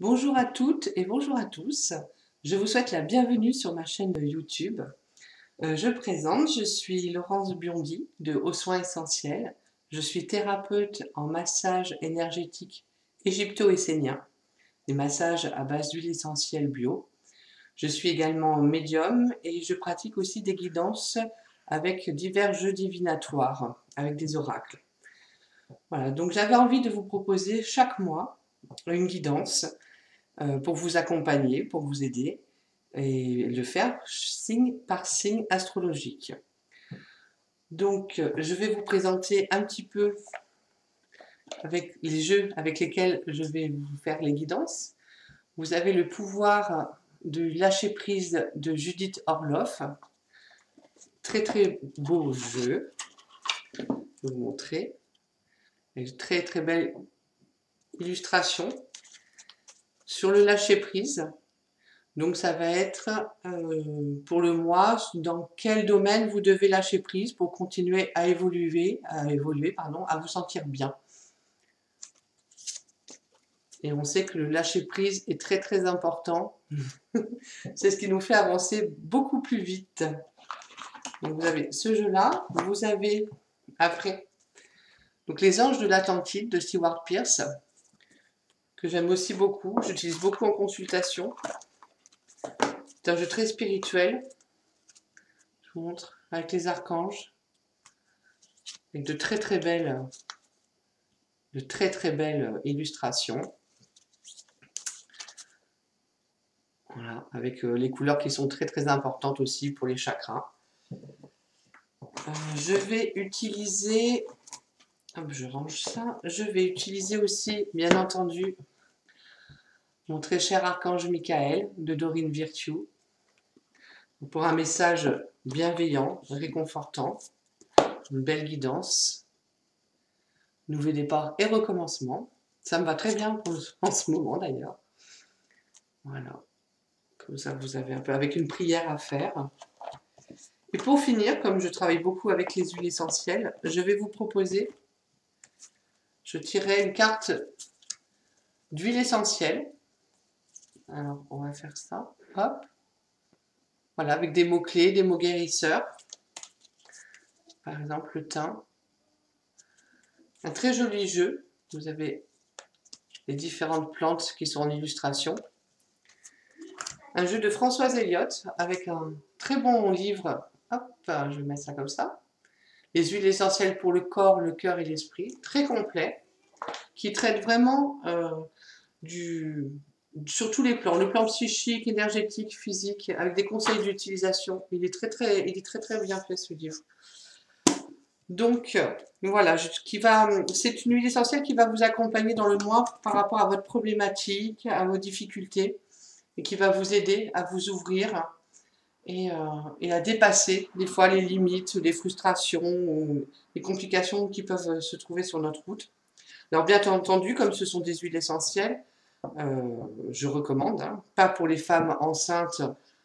Bonjour à toutes et bonjour à tous. Je vous souhaite la bienvenue sur ma chaîne YouTube. Je suis Laurence Biondi de Aux Soins Essentiels. Je suis thérapeute en massage énergétique égypto-essénien, des massages à base d'huile essentielle bio. Je suis également médium et je pratique aussi des guidances avec divers jeux divinatoires, avec des oracles. Voilà, donc j'avais envie de vous proposer chaque mois une guidance pour vous accompagner, pour vous aider et le faire signe par signe astrologique. Donc, je vais vous présenter un petit peu avec les jeux avec lesquels je vais vous faire les guidances. Vous avez le pouvoir de lâcher prise de Judith Orloff. Très très beau jeu. Je vais vous montrer. Une très très belle illustration sur le lâcher prise. Donc ça va être pour le mois, dans quel domaine vous devez lâcher prise pour continuer à évoluer, à vous sentir bien. Et on sait que le lâcher prise est très très important. C'est ce qui nous fait avancer beaucoup plus vite. Donc vous avez ce jeu-là, vous avez après donc les Anges de l'Atlantide de Stewart Pearce, que j'aime aussi beaucoup, j'utilise beaucoup en consultation. C'est un jeu très spirituel. Je vous montre avec les archanges, avec de très très belles illustrations. Voilà, avec les couleurs qui sont très très importantes aussi pour les chakras. Je vais utiliser, hop, je range ça. Je vais utiliser aussi, bien entendu, mon très cher archange Michael de Dorine Virtue pour un message bienveillant, réconfortant, une belle guidance, nouveau départ et recommencement. Ça me va très bien en ce moment d'ailleurs. Voilà. Comme ça, vous avez un peu avec une prière à faire. Et pour finir, comme je travaille beaucoup avec les huiles essentielles, je vais vous proposer, je tirerai une carte d'huile essentielle. Alors, on va faire ça. Hop. Voilà, avec des mots-clés, des mots guérisseurs. Par exemple, le thym. Un très joli jeu. Vous avez les différentes plantes qui sont en illustration. Un jeu de Françoise Elliott avec un très bon livre. Hop, je vais mettre ça comme ça. Les huiles essentielles pour le corps, le cœur et l'esprit. Très complet. Qui traite vraiment sur tous les plans. Le plan psychique, énergétique, physique, avec des conseils d'utilisation. Il est très très bien fait ce livre. Donc voilà, c'est une huile essentielle qui va vous accompagner dans le mois par rapport à votre problématique, à vos difficultés, et qui va vous aider à vous ouvrir et à dépasser des fois les limites, les frustrations, ou les complications qui peuvent se trouver sur notre route. Alors bien entendu, comme ce sont des huiles essentielles, je recommande, hein, pas pour les femmes enceintes,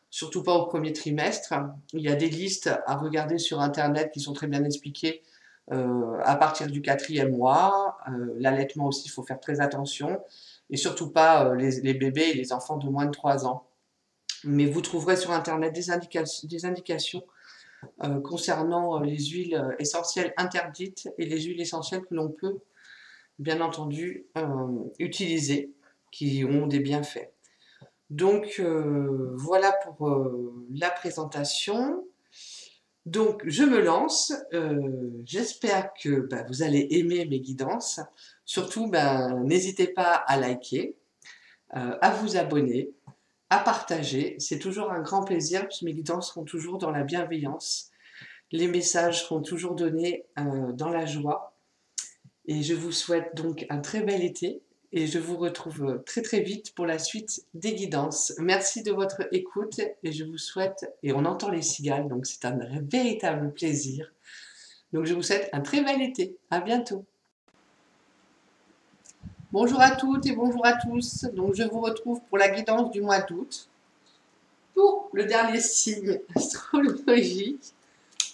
surtout pas au premier trimestre. Il y a des listes à regarder sur Internet qui sont très bien expliquées à partir du 4e mois. L'allaitement aussi, il faut faire très attention. Et surtout pas les bébés et les enfants de moins de 3 ans. Mais vous trouverez sur Internet des indications concernant les huiles essentielles interdites et les huiles essentielles que l'on peut, bien entendu, utiliser, qui ont des bienfaits. Donc, voilà pour la présentation. Donc, je me lance. J'espère que vous allez aimer mes guidances. Surtout, n'hésitez pas à liker, à vous abonner, à partager. C'est toujours un grand plaisir, puisque mes guidances seront toujours dans la bienveillance. Les messages seront toujours donnés dans la joie. Et je vous souhaite donc un très bel été. Et je vous retrouve très très vite pour la suite des guidances. Merci de votre écoute et je vous souhaite, et on entend les cigales, donc c'est un véritable plaisir. Donc je vous souhaite un très bel été. À bientôt. Bonjour à toutes et bonjour à tous. Donc je vous retrouve pour la guidance du mois d'août. Pour le dernier signe astrologique.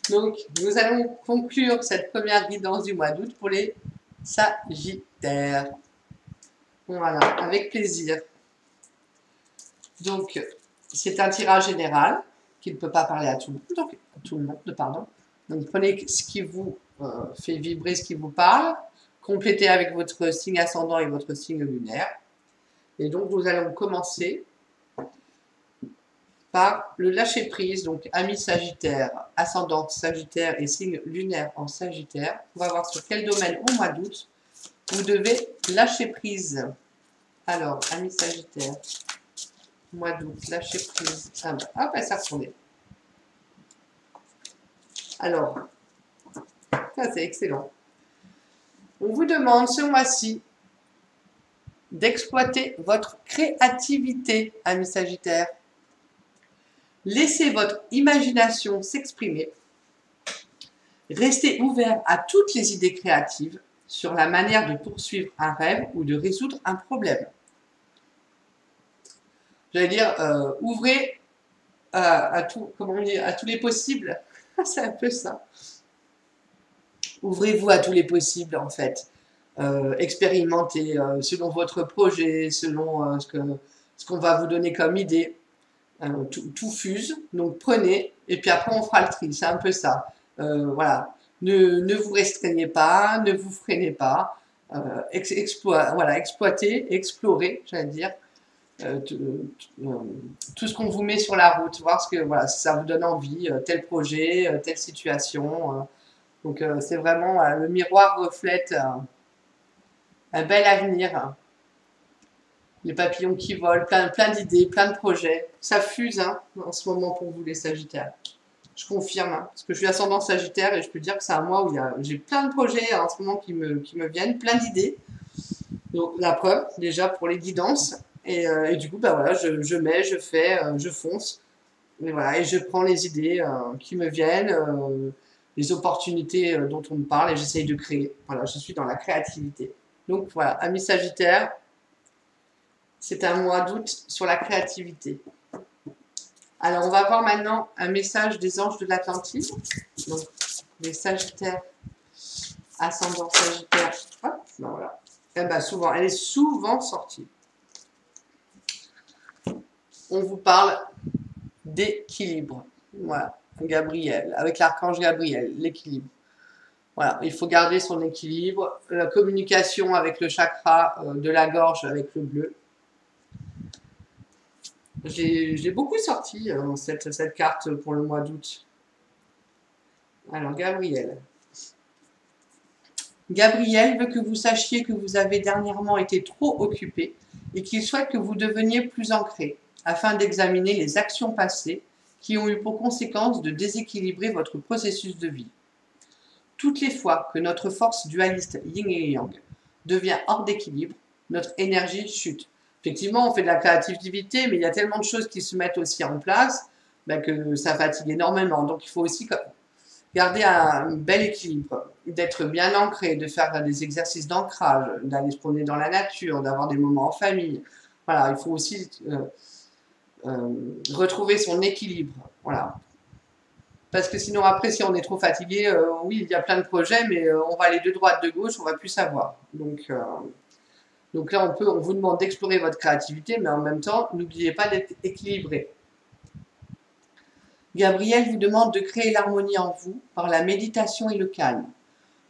Donc nous allons conclure cette première guidance du mois d'août pour les Sagittaires. Voilà, avec plaisir. Donc, c'est un tirage général qui ne peut pas parler à tout le monde. Donc, à tout le monde, pardon. Donc, prenez ce qui vous fait vibrer, ce qui vous parle. Complétez avec votre signe ascendant et votre signe lunaire. Et donc, nous allons commencer par le lâcher prise. Donc, ami Sagittaire, ascendant Sagittaire et signe lunaire en Sagittaire. On va voir sur quel domaine au mois d'août vous devez lâcher prise. Alors, ami Sagittaire, mois d'août, lâcher prise. Ah ben, hop, elle s'est retournée. Alors, ça c'est excellent. On vous demande ce mois-ci d'exploiter votre créativité, ami Sagittaire. Laissez votre imagination s'exprimer. Restez ouvert à toutes les idées créatives sur la manière de poursuivre un rêve ou de résoudre un problème. J'allais dire, ouvrez à tout, comment on dit, à tous les possibles. C'est un peu ça. Ouvrez-vous à tous les possibles, en fait. Expérimentez selon votre projet, selon ce qu'on va vous donner comme idée. Tout fuse, donc prenez, et puis après on fera le tri, c'est un peu ça. Voilà. Ne vous restreignez pas, ne vous freinez pas. Voilà, exploitez, explorez, j'allais dire. Tout ce qu'on vous met sur la route, voir ce que voilà, si ça vous donne envie, tel projet, telle situation. Donc c'est vraiment le miroir reflète un bel avenir. Les papillons qui volent, plein d'idées, plein de projets. Ça fuse hein, en ce moment pour vous les Sagittaires. Je confirme, hein, parce que je suis ascendant Sagittaire et je peux dire que c'est un mois où j'ai plein de projets en ce moment qui me viennent, plein d'idées. Donc la preuve déjà pour les guidances. Et du coup, bah voilà, je mets, je fais, je fonce. Et voilà, et je prends les idées qui me viennent, les opportunités dont on me parle et j'essaye de créer. Voilà, je suis dans la créativité. Donc voilà, amis Sagittaires, c'est un mois d'août sur la créativité. Alors, on va voir maintenant un message des anges de l'Atlantide. Donc, les Sagittaires, ascendant Sagittaire. Hop, ben voilà. Et ben souvent, elle est souvent sortie. On vous parle d'équilibre. Voilà, Gabriel, avec l'archange Gabriel, l'équilibre. Voilà, il faut garder son équilibre. La communication avec le chakra de la gorge, avec le bleu. J'ai beaucoup sorti cette carte pour le mois d'août. Alors, Gabriel. Gabriel veut que vous sachiez que vous avez dernièrement été trop occupé et qu'il souhaite que vous deveniez plus ancré, afin d'examiner les actions passées qui ont eu pour conséquence de déséquilibrer votre processus de vie. Toutes les fois que notre force dualiste yin et yang devient hors d'équilibre, notre énergie chute. Effectivement, on fait de la créativité, mais il y a tellement de choses qui se mettent aussi en place que ça fatigue énormément. Donc, il faut aussi garder un bel équilibre, d'être bien ancré, de faire des exercices d'ancrage, d'aller se promener dans la nature, d'avoir des moments en famille. Voilà, il faut aussi retrouver son équilibre. Voilà. Parce que sinon, après, si on est trop fatigué, oui, il y a plein de projets, mais on va aller de droite, de gauche, on ne va plus savoir. Donc là, on vous demande d'explorer votre créativité, mais en même temps, n'oubliez pas d'être équilibré. Gabriel vous demande de créer l'harmonie en vous par la méditation et le calme,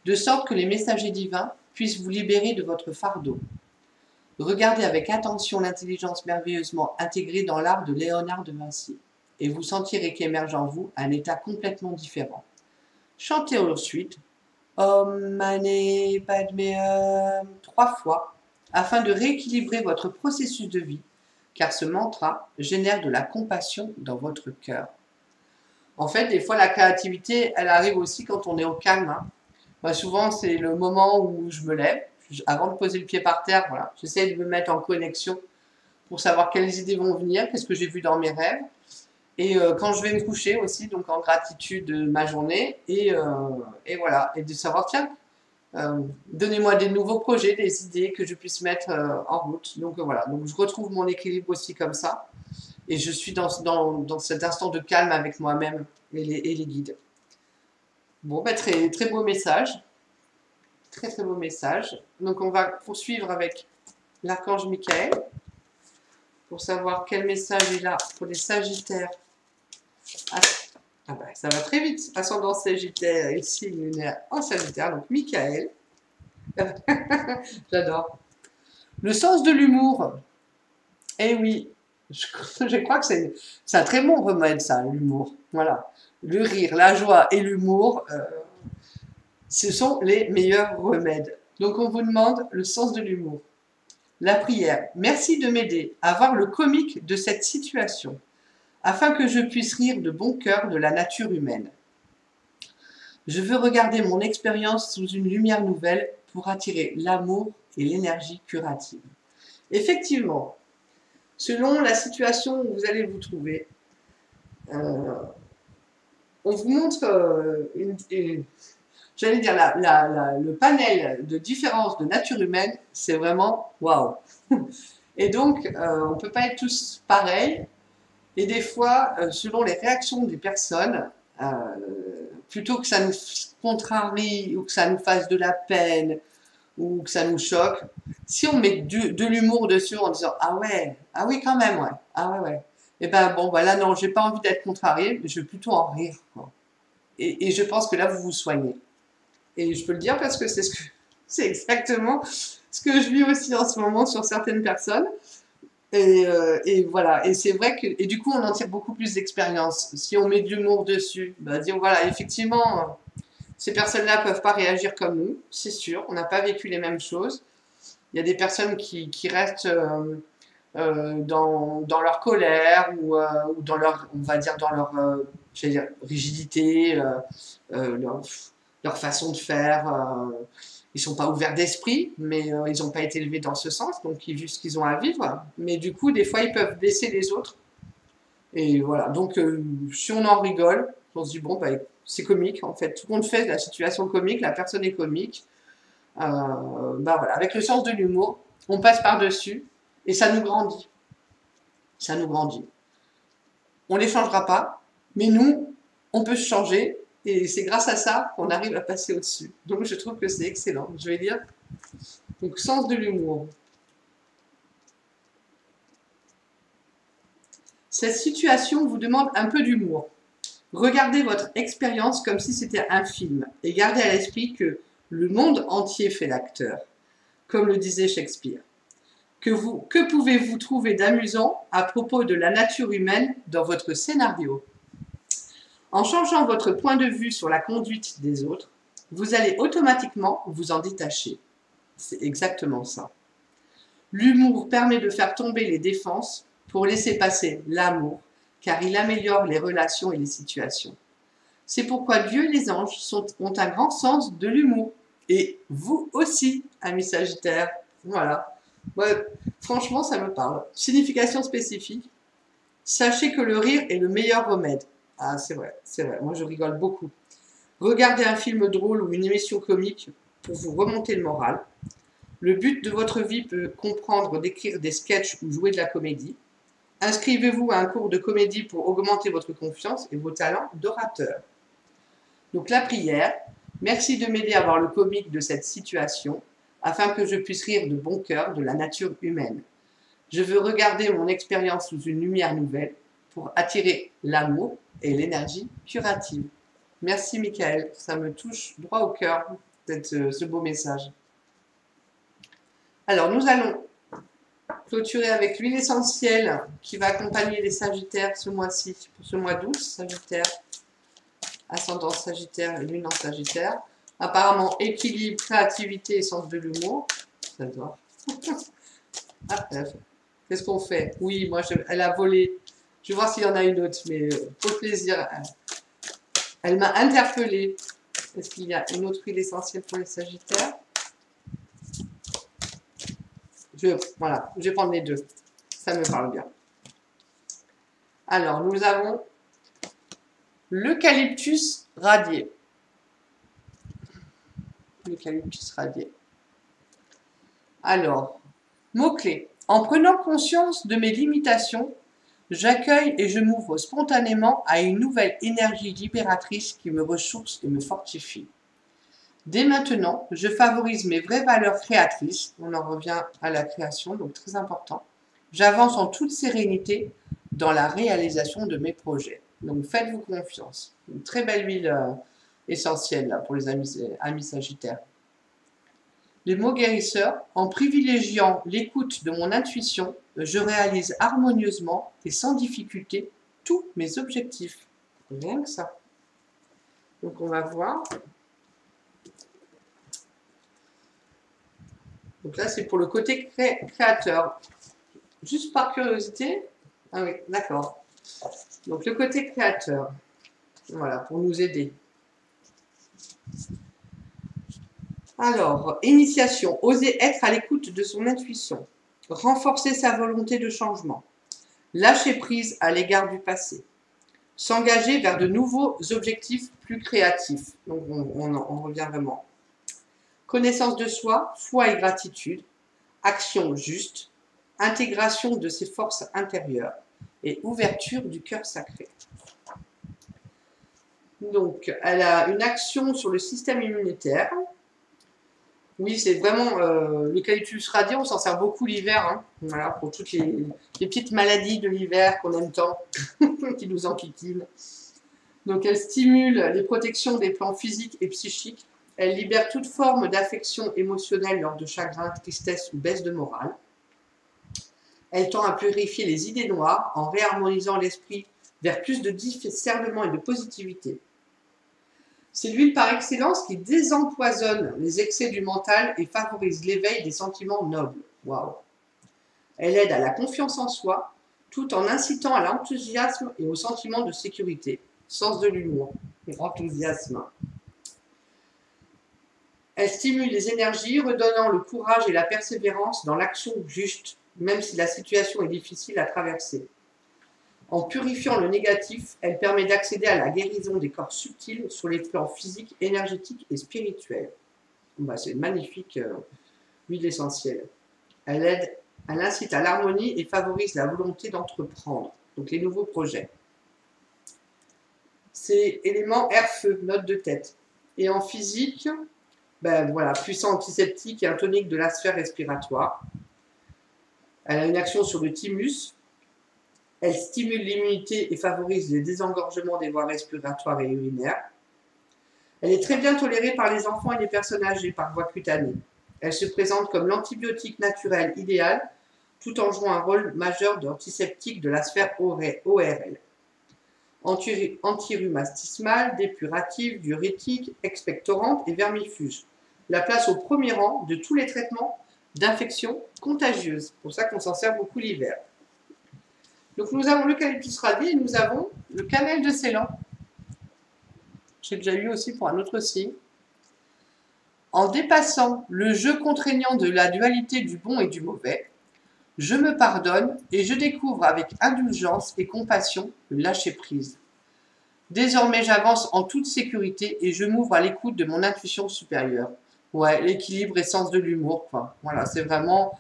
de sorte que les messagers divins puissent vous libérer de votre fardeau. Regardez avec attention l'intelligence merveilleusement intégrée dans l'art de Léonard de Vinci, et vous sentirez qu'émerge en vous un état complètement différent. Chantez ensuite Om Mani Padme Hum 3 fois, afin de rééquilibrer votre processus de vie, car ce mantra génère de la compassion dans votre cœur. En fait, des fois, la créativité, elle arrive aussi quand on est au calme. Hein. Moi, souvent, c'est le moment où je me lève, avant de poser le pied par terre, voilà, j'essaie de me mettre en connexion pour savoir quelles idées vont venir, qu'est-ce que j'ai vu dans mes rêves. Et quand je vais me coucher aussi, donc en gratitude de ma journée, et voilà, et de savoir, tiens, donnez-moi des nouveaux projets, des idées que je puisse mettre en route. Donc voilà, donc je retrouve mon équilibre aussi comme ça. Et je suis dans cet instant de calme avec moi-même et les guides. Bon, bah, très, très beau message. Très, très beau message. Donc, on va poursuivre avec l'archange Michael. pour savoir quel message il a pour les Sagittaires. Ah bah, ça va très vite. Ascendant Sagittaire, ici, il est en Sagittaire, donc Michael. J'adore. Le sens de l'humour. Eh oui, je crois que c'est un très bon remède, ça, l'humour. Voilà. Le rire, la joie et l'humour, ce sont les meilleurs remèdes. Donc, on vous demande le sens de l'humour. La prière. Merci de m'aider à voir le comique de cette situation, afin que je puisse rire de bon cœur de la nature humaine. Je veux regarder mon expérience sous une lumière nouvelle pour attirer l'amour et l'énergie curative. Effectivement, selon la situation où vous allez vous trouver, on vous montre j'allais dire, le panel de différences de nature humaine, c'est vraiment waouh. Et donc, on ne peut pas être tous pareils. Et des fois, selon les réactions des personnes, plutôt que ça nous contrarie ou que ça nous fasse de la peine ou que ça nous choque, si on met de l'humour dessus en disant « Ah ouais, ah oui quand même, ouais, ah ouais, ouais », et ben bon, voilà, non, j'ai pas envie d'être contrariée, je vais plutôt en rire, quoi. Et je pense que là, vous vous soignez. Et je peux le dire parce que c'est exactement ce que je vis aussi en ce moment sur certaines personnes. Et voilà, et c'est vrai que, et du coup, on en tire beaucoup plus d'expérience. Si on met de l'humour dessus, bah, dire voilà, effectivement, ces personnes-là peuvent pas réagir comme nous, c'est sûr, on n'a pas vécu les mêmes choses. Il y a des personnes qui restent dans leur colère ou dans leur, on va dire, dans leur j'allais dire, rigidité, leur façon de faire. Ils sont pas ouverts d'esprit, mais ils n'ont pas été élevés dans ce sens, donc ils vivent ce qu'ils ont à vivre. Mais du coup, des fois, ils peuvent blesser les autres. Et voilà, donc si on en rigole, on se dit, bon, bah, c'est comique, en fait. Tout le monde fait la situation comique, la personne est comique. Bah voilà, avec le sens de l'humour, on passe par-dessus et ça nous grandit. Ça nous grandit. On ne les changera pas, mais nous, on peut se changer et c'est grâce à ça qu'on arrive à passer au-dessus. Donc je trouve que c'est excellent. Je vais lire. Donc, sens de l'humour. Cette situation vous demande un peu d'humour. Regardez votre expérience comme si c'était un film et gardez à l'esprit que le monde entier fait l'acteur, comme le disait Shakespeare. Que pouvez-vous trouver d'amusant à propos de la nature humaine dans votre scénario? En changeant votre point de vue sur la conduite des autres, vous allez automatiquement vous en détacher. C'est exactement ça. L'humour permet de faire tomber les défenses pour laisser passer l'amour, car il améliore les relations et les situations. C'est pourquoi Dieu et les anges ont un grand sens de l'humour. Et vous aussi, amis Sagittaires. Voilà. Ouais, franchement, ça me parle. Signification spécifique. Sachez que le rire est le meilleur remède. Ah, c'est vrai, c'est vrai. Moi, je rigole beaucoup. Regardez un film drôle ou une émission comique pour vous remonter le moral. Le but de votre vie peut comprendre d'écrire des sketchs ou jouer de la comédie. Inscrivez-vous à un cours de comédie pour augmenter votre confiance et vos talents d'orateur. Donc la prière. Merci de m'aider à voir le comique de cette situation afin que je puisse rire de bon cœur de la nature humaine. Je veux regarder mon expérience sous une lumière nouvelle pour attirer l'amour et l'énergie curative. Merci Michael, ça me touche droit au cœur, ce beau message. Alors nous allons clôturer avec l'huile essentielle qui va accompagner les Sagittaires ce mois-ci, pour ce mois d'août, Sagittaire, ascendant Sagittaire et lune en Sagittaire. Apparemment équilibre, créativité et sens de l'humour. J'adore. Ah, qu'est-ce qu'on fait? Oui, moi, elle a volé. Je vais voir s'il y en a une autre, mais pour plaisir. Elle m'a interpellée. Est-ce qu'il y a une autre huile essentielle pour les Sagittaires? Voilà, je vais prendre les deux. Ça me parle bien. Alors, nous avons l'eucalyptus radié. L'eucalyptus radié. Alors, mots-clés. En prenant conscience de mes limitations, j'accueille et je m'ouvre spontanément à une nouvelle énergie libératrice qui me ressource et me fortifie. Dès maintenant, je favorise mes vraies valeurs créatrices. On en revient à la création, donc très important. J'avance en toute sérénité dans la réalisation de mes projets. Donc faites-vous confiance. Une très belle huile essentielle là, pour les amis Sagittaires. Les mots guérisseurs, en privilégiant l'écoute de mon intuition, je réalise harmonieusement et sans difficulté tous mes objectifs. Rien que ça. Donc on va voir. Donc là c'est pour le côté créateur. Juste par curiosité. Ah oui, d'accord. Donc le côté créateur. Voilà, pour nous aider. Alors, initiation, oser être à l'écoute de son intuition, renforcer sa volonté de changement, lâcher prise à l'égard du passé, s'engager vers de nouveaux objectifs plus créatifs. Donc, on revient vraiment. Connaissance de soi, foi et gratitude, action juste, intégration de ses forces intérieures et ouverture du cœur sacré. Donc, elle a une action sur le système immunitaire. Oui, c'est vraiment l'eucalyptus radié, on s'en sert beaucoup l'hiver, hein, voilà, pour toutes les petites maladies de l'hiver qu'on aime tant, qui nous enquiquinent. Donc elle stimule les protections des plans physiques et psychiques, elle libère toute forme d'affection émotionnelle lors de chagrin, tristesse ou baisse de morale. Elle tend à purifier les idées noires en réharmonisant l'esprit vers plus de discernement et de positivité. C'est l'huile par excellence qui désempoisonne les excès du mental et favorise l'éveil des sentiments nobles. Waouh! Elle aide à la confiance en soi, tout en incitant à l'enthousiasme et au sentiment de sécurité. Sens de l'humour, enthousiasme. Elle stimule les énergies, redonnant le courage et la persévérance dans l'action juste, même si la situation est difficile à traverser. En purifiant le négatif, elle permet d'accéder à la guérison des corps subtils sur les plans physiques, énergétiques et spirituels. Bah, c'est une magnifique huile essentielle. Elle incite à l'harmonie et favorise la volonté d'entreprendre, donc les nouveaux projets. C'est élément air-feu, note de tête. Et en physique, ben voilà, puissant antiseptique et un tonique de la sphère respiratoire. Elle a une action sur le thymus. Elle stimule l'immunité et favorise le désengorgement des voies respiratoires et urinaires. Elle est très bien tolérée par les enfants et les personnes âgées par voie cutanée. Elle se présente comme l'antibiotique naturel idéal, tout en jouant un rôle majeur d'antiseptique de la sphère ORL. Antirhumatismale, dépurative, diurétique, expectorante et vermifuge. La place au premier rang de tous les traitements d'infections contagieuses. C'est pour ça qu'on s'en sert beaucoup l'hiver. Donc nous avons l'eucalyptus radié et nous avons le cannelle de Ceylan. J'ai déjà eu aussi pour un autre signe. En dépassant le jeu contraignant de la dualité du bon et du mauvais, je me pardonne et je découvre avec indulgence et compassion le lâcher-prise. Désormais, j'avance en toute sécurité et je m'ouvre à l'écoute de mon intuition supérieure. Ouais, l'équilibre et sens de l'humour, quoi. Voilà, c'est vraiment...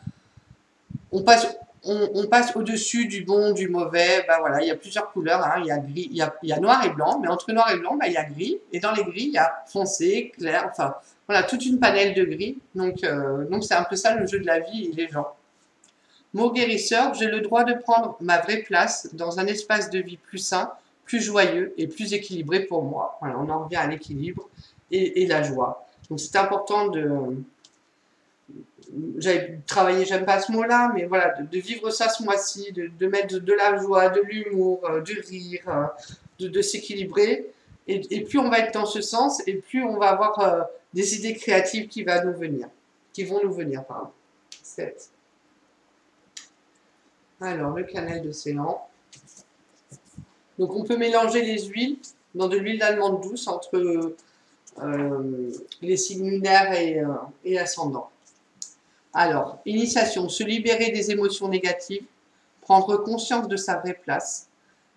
On passe au-dessus du bon, du mauvais. Ben voilà, il y a plusieurs couleurs. Hein. Il y a gris, il y a noir et blanc, mais entre noir et blanc, ben, il y a gris. Et dans les gris, il y a foncé, clair. Enfin, voilà, toute une panelle de gris. Donc c'est un peu ça le jeu de la vie et les gens. Mot guérisseur, j'ai le droit de prendre ma vraie place dans un espace de vie plus sain, plus joyeux et plus équilibré pour moi. Voilà, on en revient à l'équilibre et la joie. Donc c'est important de... J'avais travaillé, j'aime pas ce mot-là, mais voilà, de vivre ça ce mois-ci, de mettre de la joie, de l'humour, du rire, de s'équilibrer. Et plus on va être dans ce sens, et plus on va avoir des idées créatives qui vont nous venir, pardon. 7. Alors, le cannelle de Ceylan. Donc, on peut mélanger les huiles dans de l'huile d'allemande douce entre les signes lunaires et ascendants. Alors, initiation, se libérer des émotions négatives, prendre conscience de sa vraie place,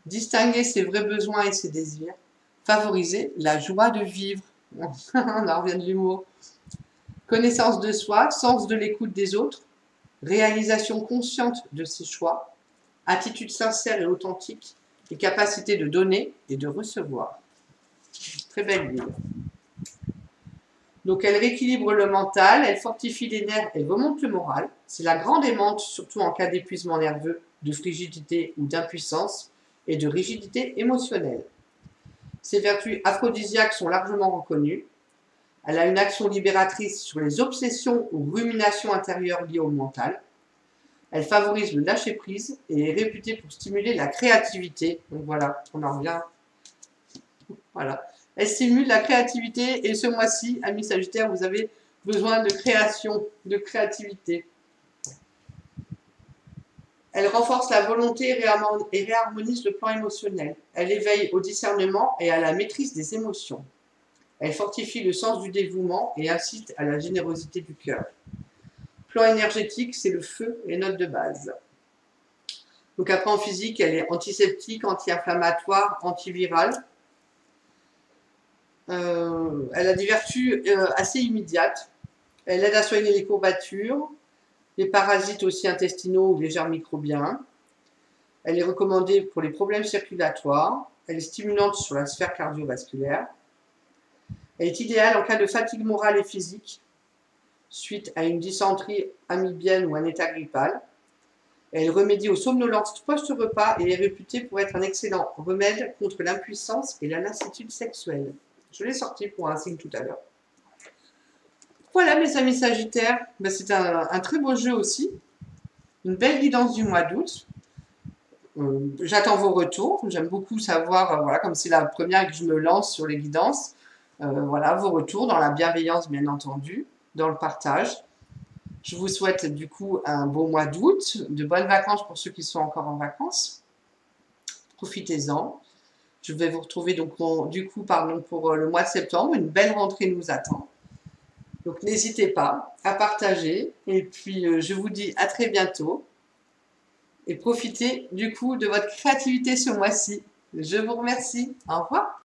distinguer ses vrais besoins et ses désirs, favoriser la joie de vivre. On en revient de l'humour. Connaissance de soi, sens de l'écoute des autres, réalisation consciente de ses choix, attitude sincère et authentique, et capacité de donner et de recevoir. Très belle huile. Donc elle rééquilibre le mental, elle fortifie les nerfs et remonte le moral, C'est la grande aimante, surtout en cas d'épuisement nerveux, de frigidité ou d'impuissance et de rigidité émotionnelle. Ses vertus aphrodisiaques sont largement reconnues. Elle a une action libératrice sur les obsessions ou ruminations intérieures liées au mental. Elle favorise le lâcher-prise et est réputée pour stimuler la créativité. Donc voilà, on en revient. Voilà. Elle stimule la créativité et ce mois-ci, amis Sagittaires, vous avez besoin de création, de créativité. Elle renforce la volonté et réharmonise le plan émotionnel. Elle éveille au discernement et à la maîtrise des émotions. Elle fortifie le sens du dévouement et incite à la générosité du cœur. Plan énergétique, c'est le feu et les notes de base. Donc après en physique, elle est antiseptique, anti-inflammatoire, antivirale. Elle a des vertus assez immédiates. Elle aide à soigner les courbatures, les parasites aussi intestinaux ou les germes microbiens. Elle est recommandée pour les problèmes circulatoires. Elle est stimulante sur la sphère cardiovasculaire. Elle est idéale en cas de fatigue morale et physique, suite à une dysenterie amibienne ou un état grippal. Elle remédie aux somnolences post-repas et est réputée pour être un excellent remède contre l'impuissance et la lassitude sexuelle. Je l'ai sorti pour un signe tout à l'heure. Voilà mes amis Sagittaires, ben, c'est un très beau jeu aussi. Une belle guidance du mois d'août. J'attends vos retours. J'aime beaucoup savoir, voilà, comme c'est la première que je me lance sur les guidances, voilà, vos retours dans la bienveillance bien entendu, dans le partage. Je vous souhaite du coup un beau mois d'août, de bonnes vacances pour ceux qui sont encore en vacances. Profitez-en. Je vais vous retrouver donc pour le mois de septembre. Une belle rentrée nous attend. Donc n'hésitez pas à partager. Et puis je vous dis à très bientôt. Et profitez du coup de votre créativité ce mois-ci. Je vous remercie. Au revoir.